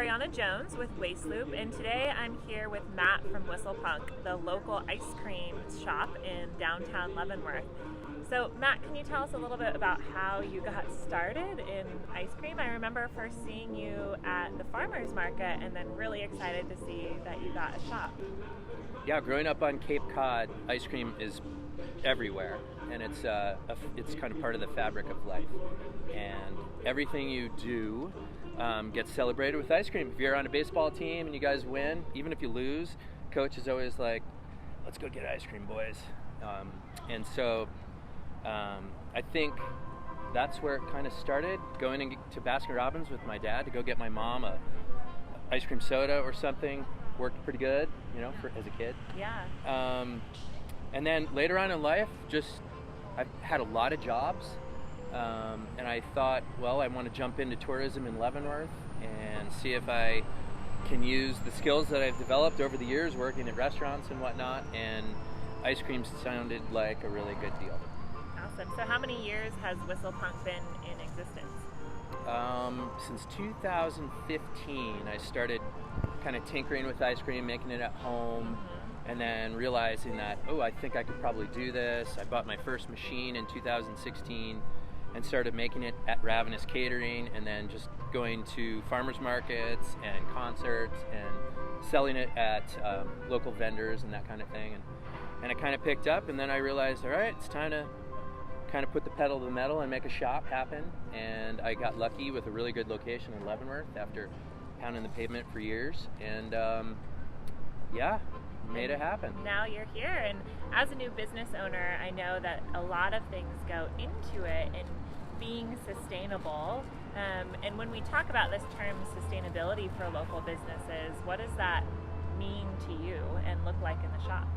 Ariana Jones with Wasteloop, and today I'm here with Matt from Whistlepunk, the local ice cream shop in downtown Leavenworth. So Matt, can you tell us a little bit about how you got started in ice cream? I remember first seeing you at the farmer's market and then really excited to see that you got a shop. Yeah, growing up on Cape Cod, ice cream is everywhere, and it's kind of part of the fabric of life. And everything you do gets celebrated with ice cream. If you're on a baseball team and you guys win, even if you lose, coach is always like, "Let's go get ice cream, boys." And so I think that's where it kind of started. Going to Baskin Robbins with my dad to go get my mom a ice cream soda or something worked pretty good, as a kid. Yeah. And then later on in life, I've had a lot of jobs, and I thought, well, I want to jump into tourism in Leavenworth and see if I can use the skills that I've developed over the years working at restaurants and whatnot, and ice cream sounded like a really good deal. Awesome. So how many years has Whistlepunk been in existence? Since 2015, I started kind of tinkering with ice cream, making it at home, and then realizing that, I think I could probably do this. I bought my first machine in 2016 and started making it at Ravenous Catering, and then just going to farmers markets and concerts and selling it at local vendors and that kind of thing. And it kind of picked up, and then I realized, all right, it's time to kind of put the pedal to the metal and make a shop happen. And I got lucky with a really good location in Leavenworth after pounding the pavement for years, and made it happen. Now you're here, and as a new business owner, I know that a lot of things go into it and being sustainable. And when we talk about this term sustainability for local businesses, what does that mean to you and look like in the shop?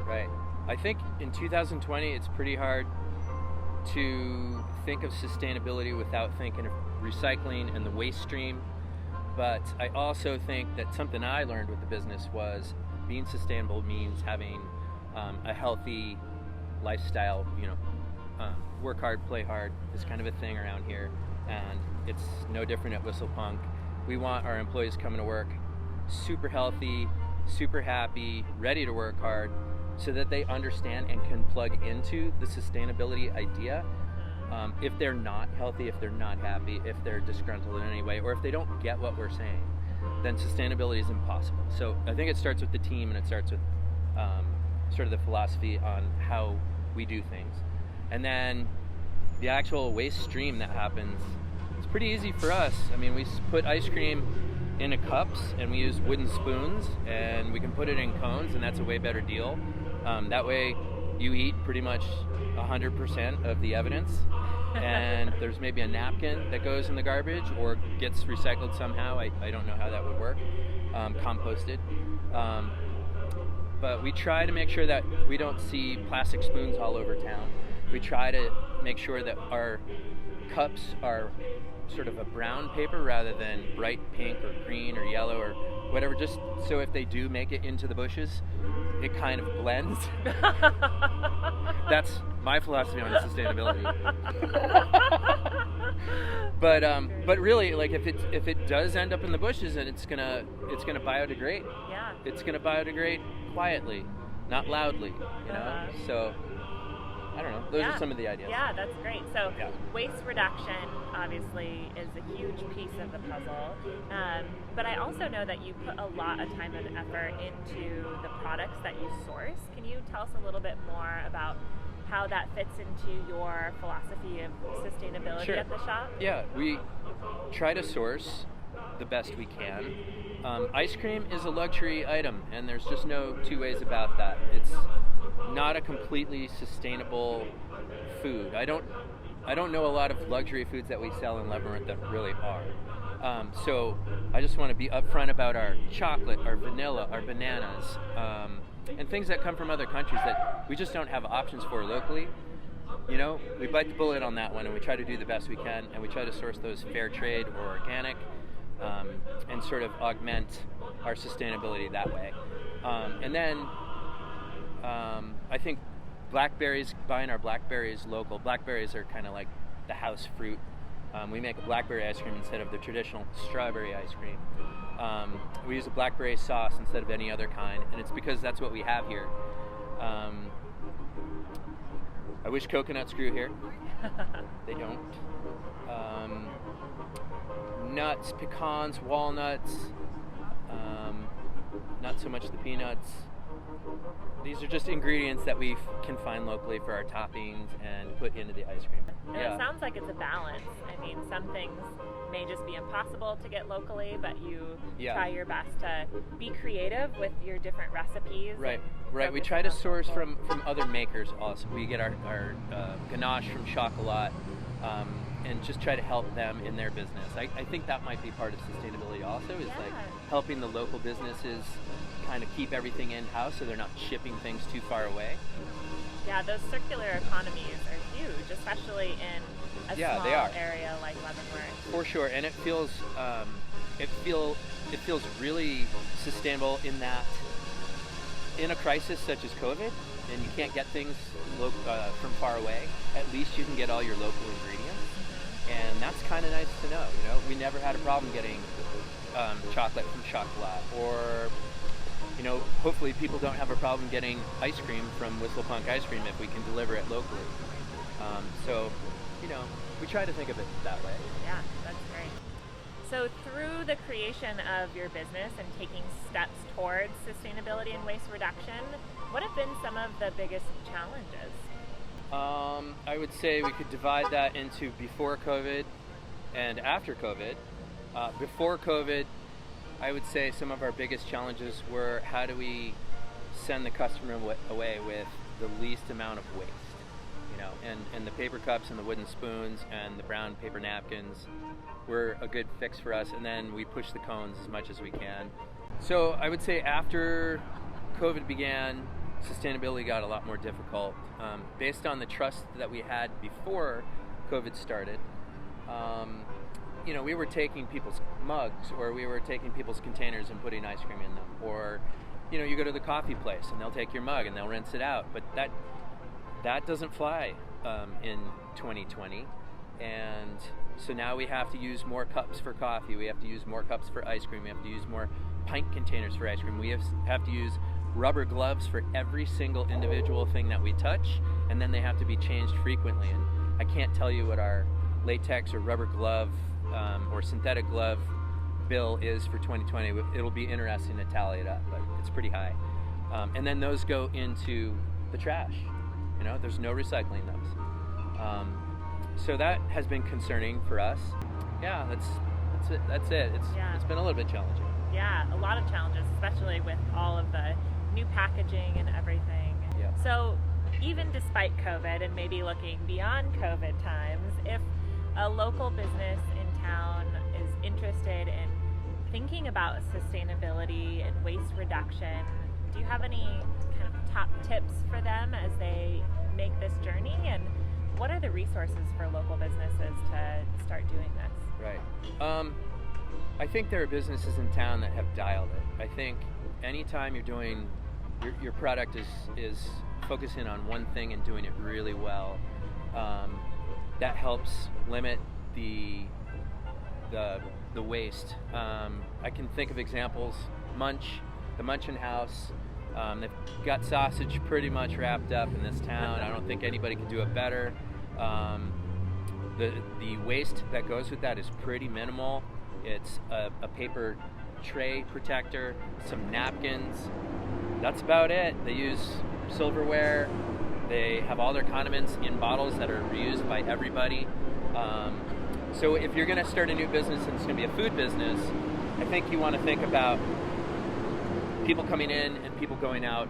Right. I think in 2020, it's pretty hard to think of sustainability without thinking of recycling and the waste stream. But I also think that something I learned with the business was being sustainable means having a healthy lifestyle. Work hard, play hard is kind of a thing around here, and it's no different at Whistlepunk. We want our employees coming to work super healthy, super happy, ready to work hard, so that they understand and can plug into the sustainability idea. If they're not healthy, if they're not happy, if they're disgruntled in any way, or if they don't get what we're saying, then sustainability is impossible. So I think it starts with the team, and it starts with sort of the philosophy on how we do things. And then the actual waste stream that happens, it's pretty easy for us. I mean, we put ice cream into cups, and we use wooden spoons, and we can put it in cones, and that's a way better deal. That way you eat pretty much 100% of the evidence, and there's maybe a napkin that goes in the garbage or gets recycled somehow. I don't know how that would work, composted. But we try to make sure that we don't see plastic spoons all over town. We try to make sure that our cups are sort of a brown paper rather than bright pink or green or yellow or whatever, just so if they do make it into the bushes, it kind of blends. That's my philosophy on sustainability. But really, like if it does end up in the bushes, then it's gonna biodegrade. Yeah. It's gonna biodegrade quietly, not loudly. So I don't know. Those are some of the ideas. Yeah, that's great. So waste reduction obviously is a huge piece of the puzzle. But I also know that you put a lot of time and effort into the products that you source. Can you tell us a little bit more about how that fits into your philosophy of sustainability at the shop? Yeah, we try to source the best we can. Ice cream is a luxury item, and there's just no two ways about that. It's not a completely sustainable food. I don't know a lot of luxury foods that we sell in Leavenworth that really are. So I just want to be upfront about our chocolate, our vanilla, our bananas, and things that come from other countries that we just don't have options for locally. We bite the bullet on that one, and we try to do the best we can, and we try to source those fair trade or organic, and sort of augment our sustainability that way. And then I think blackberries, buying our blackberries local. Blackberries are kind of like the house fruit We make a blackberry ice cream instead of the traditional strawberry ice cream. We use a blackberry sauce instead of any other kind, and it's because that's what we have here. I wish coconuts grew here. They don't. Nuts, pecans, walnuts, not so much the peanuts. These are just ingredients that we can find locally for our toppings and put into the ice cream. And it sounds like it's a balance. I mean, some things may just be impossible to get locally, but you try your best to be creative with your different recipes. Right. We try to source from other makers also. We get our ganache from Chocolat, and just try to help them in their business. I think that might be part of sustainability also, is like helping the local businesses kind of keep everything in-house so they're not shipping things too far away. Yeah, those circular economies are huge, especially in a small area like Leavenworth. For sure, and it feels really sustainable in that in a crisis such as COVID, and you can't get things from far away, at least you can get all your local ingredients, and that's kind of nice to know. You know, we never had a problem getting chocolate from Chocolat, or hopefully people don't have a problem getting ice cream from Whistlepunk ice cream if we can deliver it locally. So, we try to think of it that way. Yeah, that's great. So through the creation of your business and taking steps towards sustainability and waste reduction, what have been some of the biggest challenges? I would say we could divide that into before COVID and after COVID. Before COVID, I would say some of our biggest challenges were how do we send the customer away with the least amount of waste, and the paper cups and the wooden spoons and the brown paper napkins were a good fix for us, and then we push the cones as much as we can. So I would say after COVID began, sustainability got a lot more difficult. Based on the trust that we had before COVID started, we were taking people's mugs, or we were taking people's containers and putting ice cream in them. Or, you go to the coffee place and they'll take your mug and they'll rinse it out. But that doesn't fly in 2020. And so now we have to use more cups for coffee. We have to use more cups for ice cream. We have to use more pint containers for ice cream. We have to use rubber gloves for every single individual thing that we touch. And then they have to be changed frequently. And I can't tell you what our latex or rubber glove or synthetic glove bill is for 2020. It'll be interesting to tally it up, but it's pretty high. And then those go into the trash. There's no recycling those. So that has been concerning for us. Yeah, that's it. It's been a little bit challenging. Yeah, a lot of challenges, especially with all of the new packaging and everything. Yeah. So even despite COVID and maybe looking beyond COVID times, if a local business in town is interested in thinking about sustainability and waste reduction, do you have any kind of top tips for them as they make this journey? And what are the resources for local businesses to start doing this? Right. I think there are businesses in town that have dialed it. I think anytime you're doing your product is focusing on one thing and doing it really well, that helps limit the waste. I can think of examples. The Munchin House. They've got sausage pretty much wrapped up in this town. I don't think anybody can do it better. The waste that goes with that is pretty minimal. It's a paper tray protector, some napkins. That's about it. They use silverware. They have all their condiments in bottles that are reused by everybody. So if you're going to start a new business and it's going to be a food business, I think you want to think about people coming in and people going out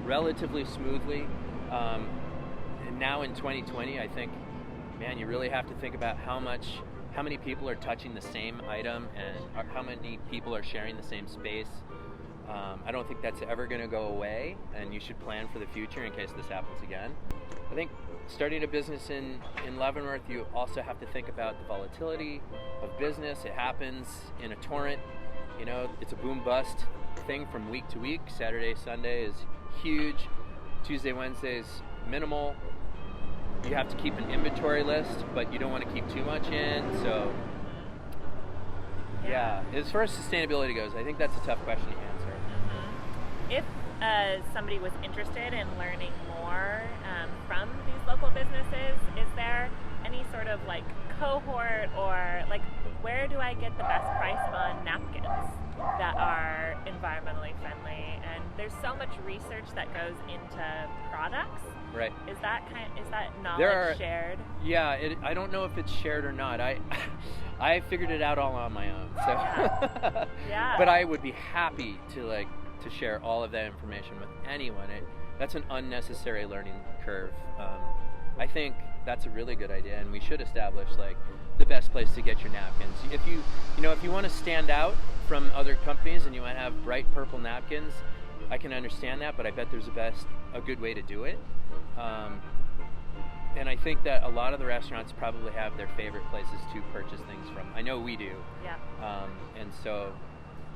relatively smoothly. And now in 2020, I think, man, you really have to think about how many people are touching the same item and how many people are sharing the same space. I don't think that's ever going to go away, and you should plan for the future in case this happens again. I think starting a business in Leavenworth, you also have to think about the volatility of business. It happens in a torrent. It's a boom-bust thing from week to week. Saturday, Sunday is huge. Tuesday, Wednesday is minimal. you have to keep an inventory list, but you don't want to keep too much in. So, yeah. As far as sustainability goes, I think that's a tough question to answer. If somebody was interested in learning more from these local businesses, is there any sort of like cohort, or like where do I get the best price on napkins that are environmentally friendly? And there's so much research that goes into products. Right. Is that knowledge shared? Yeah, I don't know if it's shared or not. I figured it out all on my own. So Yeah. But I would be happy to share all of that information with anyone. That's an unnecessary learning curve. I think that's a really good idea, and we should establish like the best place to get your napkins. If you want to stand out from other companies and you want to have bright purple napkins, I can understand that, but I bet there's a good way to do it. And I think that a lot of the restaurants probably have their favorite places to purchase things from. I know we do. Yeah. And so,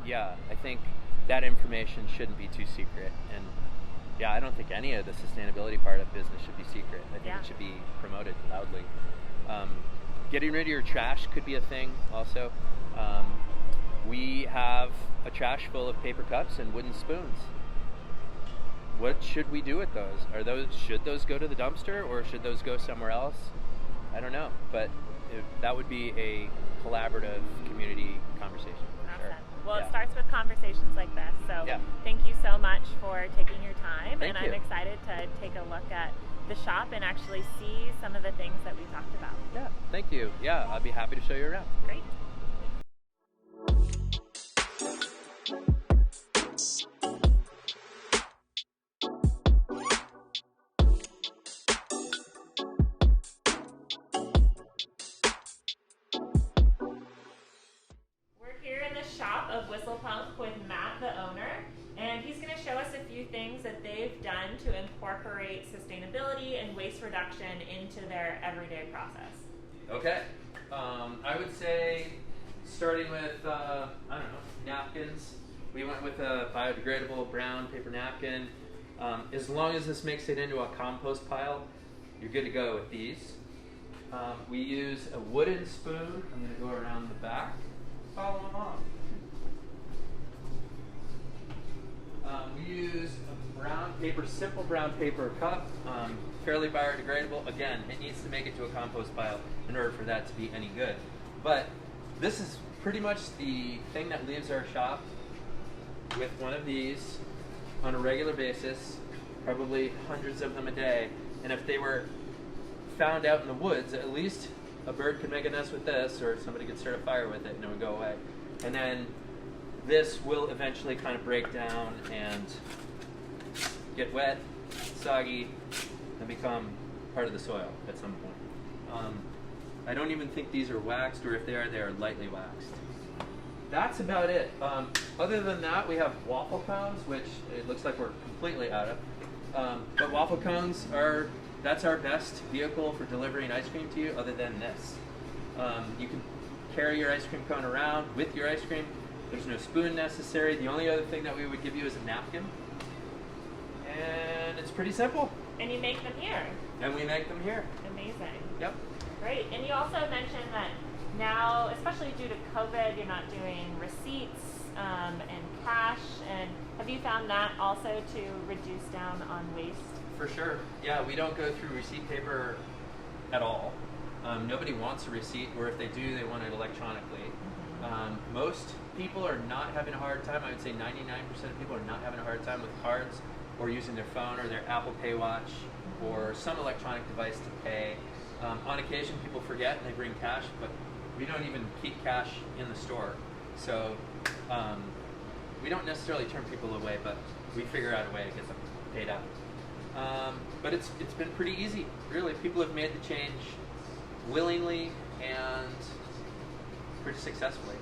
yeah, I think that information shouldn't be too secret. And yeah, I don't think any of the sustainability part of business should be secret. I think it should be promoted loudly. Getting rid of your trash could be a thing also. We have a trash full of paper cups and wooden spoons. What should we do with those? Should those go to the dumpster, or should those go somewhere else? I don't know, but that would be a collaborative community conversation. For sure. Well, it starts with conversations like this. So thank you so much for taking your time. Thank you. I'm excited to take a look at the shop and actually see some of the things that we talked about. Yeah, thank you. Yeah, I'll be happy to show you around. Great. Shop of Whistlepunk with Matt, the owner, and he's going to show us a few things that they've done to incorporate sustainability and waste reduction into their everyday process. Okay. I would say starting with, napkins. We went with a biodegradable brown paper napkin. As long as this makes it into a compost pile, you're good to go with these. We use a wooden spoon. I'm going to go around the back. Follow along. We use a simple brown paper cup, fairly biodegradable. Again, it needs to make it to a compost pile in order for that to be any good. But this is pretty much the thing that leaves our shop with one of these on a regular basis, probably hundreds of them a day. And if they were found out in the woods, at least a bird could make a nest with this, or somebody could start a fire with it and it would go away. And then this will eventually kind of break down and get wet, soggy, and become part of the soil at some point. I don't even think these are waxed, or if they are lightly waxed. That's about it. Other than that, we have waffle cones, which it looks like we're completely out of. But waffle cones that's our best vehicle for delivering ice cream to you, other than this. You can carry your ice cream cone around with your ice cream. There's no spoon necessary. The only other thing that we would give you is a napkin. And it's pretty simple. And you make them here. And we make them here. Amazing. Yep. Great. And you also mentioned that now, especially due to COVID, you're not doing receipts and cash. And have you found that also to reduce down on waste? For sure. Yeah, we don't go through receipt paper at all. Nobody wants a receipt, or if they do, they want it electronically. Most people are not having a hard time. I would say 99% of people are not having a hard time with cards, or using their phone or their Apple Pay watch, or some electronic device to pay. On occasion, people forget and they bring cash, but we don't even keep cash in the store. So we don't necessarily turn people away, but we figure out a way to get them paid out. But it's been pretty easy, really. People have made the change willingly and pretty successfully.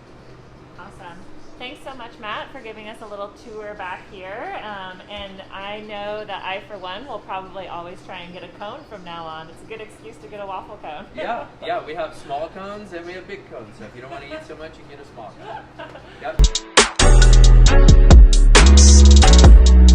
Awesome. Thanks so much, Matt, for giving us a little tour back here. And I know that I, for one, will probably always try and get a cone from now on. It's a good excuse to get a waffle cone. Yeah, we have small cones and we have big cones. So if you don't want to eat so much, you can get a small cone. Yep.